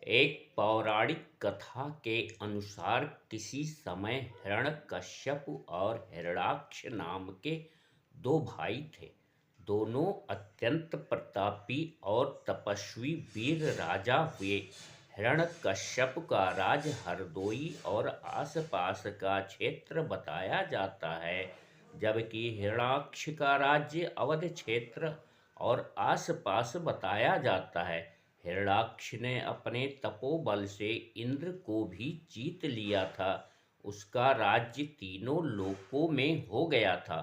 एक पौराणिक कथा के अनुसार किसी समय हिरण्यकश्यप और हिरण्याक्ष नाम के दो भाई थे। दोनों अत्यंत प्रतापी और तपस्वी वीर राजा हुए। हिरण्यकश्यप का राज हरदोई और आसपास का क्षेत्र बताया जाता है, जबकि हिरण्याक्ष का राज्य अवध क्षेत्र और आसपास बताया जाता है। हिरण्याक्ष ने अपने तपोबल से इंद्र को भी जीत लिया था। उसका राज्य तीनों लोकों में हो गया था।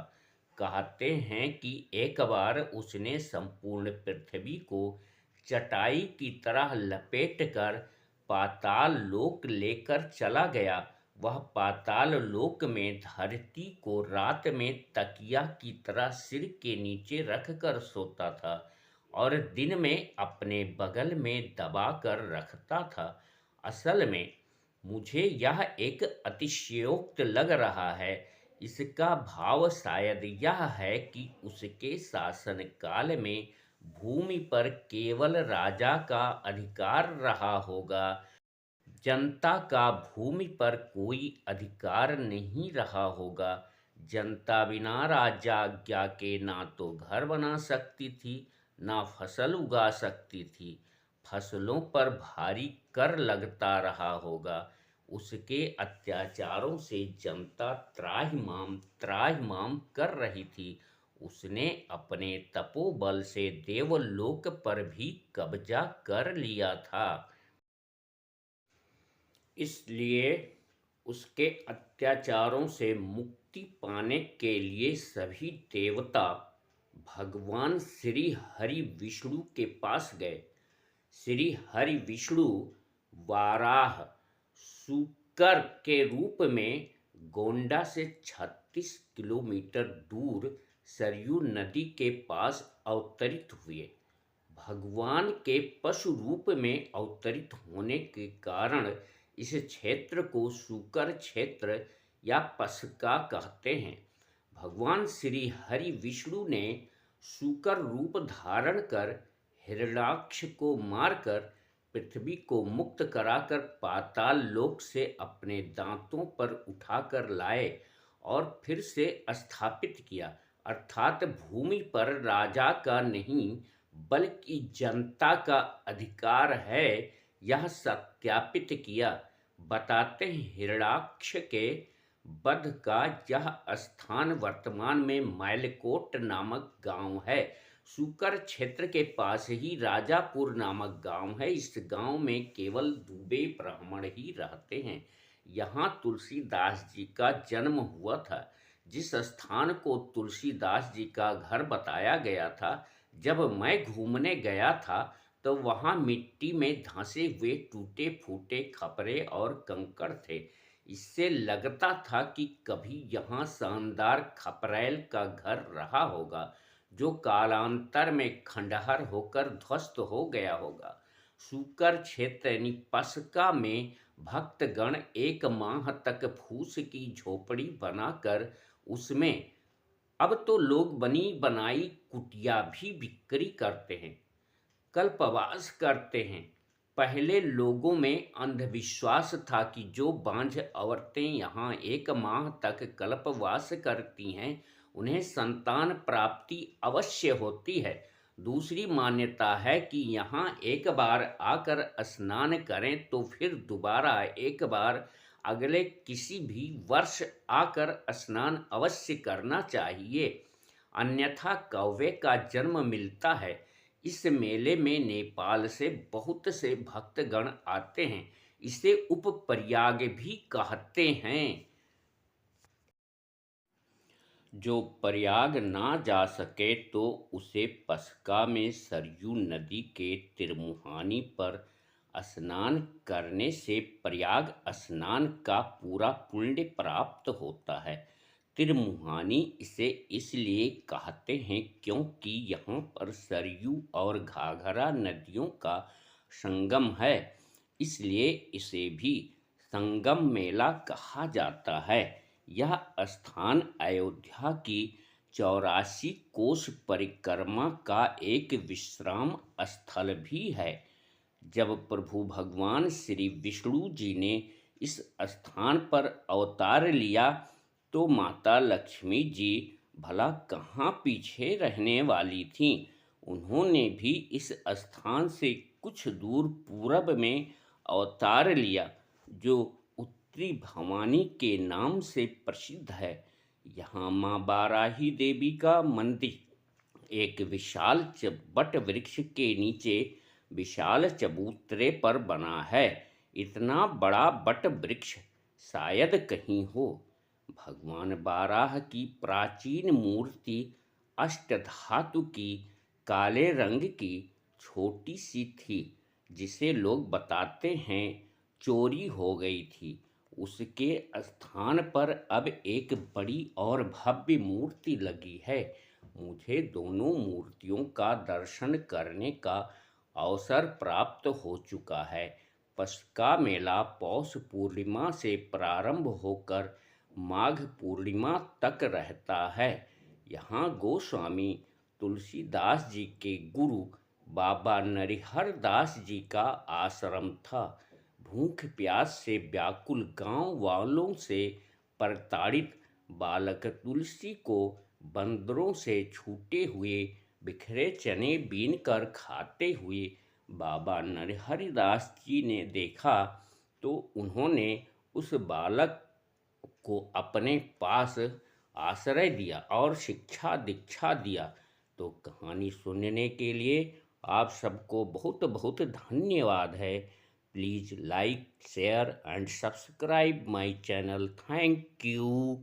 कहते हैं कि एक बार उसने संपूर्ण पृथ्वी को चटाई की तरह लपेटकर पाताल लोक लेकर चला गया। वह पाताल लोक में धरती को रात में तकिया की तरह सिर के नीचे रखकर सोता था और दिन में अपने बगल में दबा कर रखता था। असल में मुझे यह एक अतिशयोक्त लग रहा है। इसका भाव शायद यह है कि उसके शासन काल में भूमि पर केवल राजा का अधिकार रहा होगा। जनता का भूमि पर कोई अधिकार नहीं रहा होगा। जनता बिना राजाज्ञा के ना तो घर बना सकती थी, ना फसल उगा सकती थी। फसलों पर भारी कर लगता रहा होगा। उसके अत्याचारों से जनता त्राहिमाम त्राहिमाम कर रही थी। उसने अपने तपोबल से देवलोक पर भी कब्जा कर लिया था। इसलिए उसके अत्याचारों से मुक्ति पाने के लिए सभी देवता भगवान श्री हरि विष्णु के पास गए। श्री हरि विष्णु वाराह शूकर के रूप में गोंडा से 36 किलोमीटर दूर सरयू नदी के पास अवतरित हुए। भगवान के पशु रूप में अवतरित होने के कारण इस क्षेत्र को शूकर क्षेत्र या पसका कहते हैं। भगवान श्री हरि विष्णु ने शूकर रूप धारण कर हिरण्याक्ष को मारकर पृथ्वी को मुक्त कराकर पाताल लोक से अपने दांतों पर उठाकर लाए और फिर से स्थापित किया। अर्थात भूमि पर राजा का नहीं बल्कि जनता का अधिकार है, यह सत्यापित किया। बताते हैं हिरण्याक्ष के वध का यह स्थान वर्तमान में मैलकोट नामक गांव है। शूकर क्षेत्र के पास ही राजापुर नामक गांव है। इस गांव में केवल दुबे ब्राह्मण ही रहते हैं। यहाँ तुलसीदास जी का जन्म हुआ था। जिस स्थान को तुलसीदास जी का घर बताया गया था, जब मैं घूमने गया था तो वहाँ मिट्टी में धंसे हुए टूटे फूटे खपरे और कंकड़ थे। इससे लगता था कि कभी यहाँ शानदार खपरैल का घर रहा होगा, जो कालांतर में खंडहर होकर ध्वस्त हो गया होगा। शूकर क्षेत्र यानी पसका में भक्तगण एक माह तक फूस की झोपड़ी बनाकर उसमें अब तो लोग बनी बनाई कुटिया भी बिक्री करते हैं, कल्पवास करते हैं। पहले लोगों में अंधविश्वास था कि जो बांझ औरतें यहाँ एक माह तक कल्पवास करती हैं, उन्हें संतान प्राप्ति अवश्य होती है। दूसरी मान्यता है कि यहाँ एक बार आकर स्नान करें तो फिर दोबारा एक बार अगले किसी भी वर्ष आकर स्नान अवश्य करना चाहिए, अन्यथा कौवे का जन्म मिलता है। इस मेले में नेपाल से बहुत से भक्तगण आते हैं। इसे उपप्रयाग भी कहते हैं। जो प्रयाग ना जा सके तो उसे पसका में सरयू नदी के तिरमुहानी पर स्नान करने से प्रयाग स्नान का पूरा पुण्य प्राप्त होता है। तिरमुहानी इसे इसलिए कहते हैं क्योंकि यहाँ पर सरयू और घाघरा नदियों का संगम है, इसलिए इसे भी संगम मेला कहा जाता है। यह स्थान अयोध्या की 84 कोस परिक्रमा का एक विश्राम स्थल भी है। जब प्रभु भगवान श्री विष्णु जी ने इस स्थान पर अवतार लिया तो माता लक्ष्मी जी भला कहाँ पीछे रहने वाली थीं। उन्होंने भी इस स्थान से कुछ दूर पूरब में अवतार लिया, जो उत्तरी भवानी के नाम से प्रसिद्ध है। यहाँ माँ बाराही देवी का मंदिर एक विशाल बट वृक्ष के नीचे विशाल चबूतरे पर बना है। इतना बड़ा बट वृक्ष शायद कहीं हो। भगवान बाराह की प्राचीन मूर्ति अष्टधातु की काले रंग की छोटी सी थी, जिसे लोग बताते हैं चोरी हो गई थी। उसके स्थान पर अब एक बड़ी और भव्य मूर्ति लगी है। मुझे दोनों मूर्तियों का दर्शन करने का अवसर प्राप्त हो चुका है। पक्ष का मेला पौष पूर्णिमा से प्रारंभ होकर माघ पूर्णिमा तक रहता है। यहाँ गोस्वामी तुलसीदास जी के गुरु बाबा नरिहर दास जी का आश्रम था। भूख प्यास से व्याकुल गांव वालों से प्रताड़ित बालक तुलसी को बंदरों से छूटे हुए बिखरे चने बीनकर खाते हुए बाबा नरहरिदास जी ने देखा, तो उन्होंने उस बालक को अपने पास आश्रय दिया और शिक्षा दीक्षा दिया। तो कहानी सुनने के लिए आप सबको बहुत बहुत धन्यवाद है। Please like share and subscribe my channel. Thank you.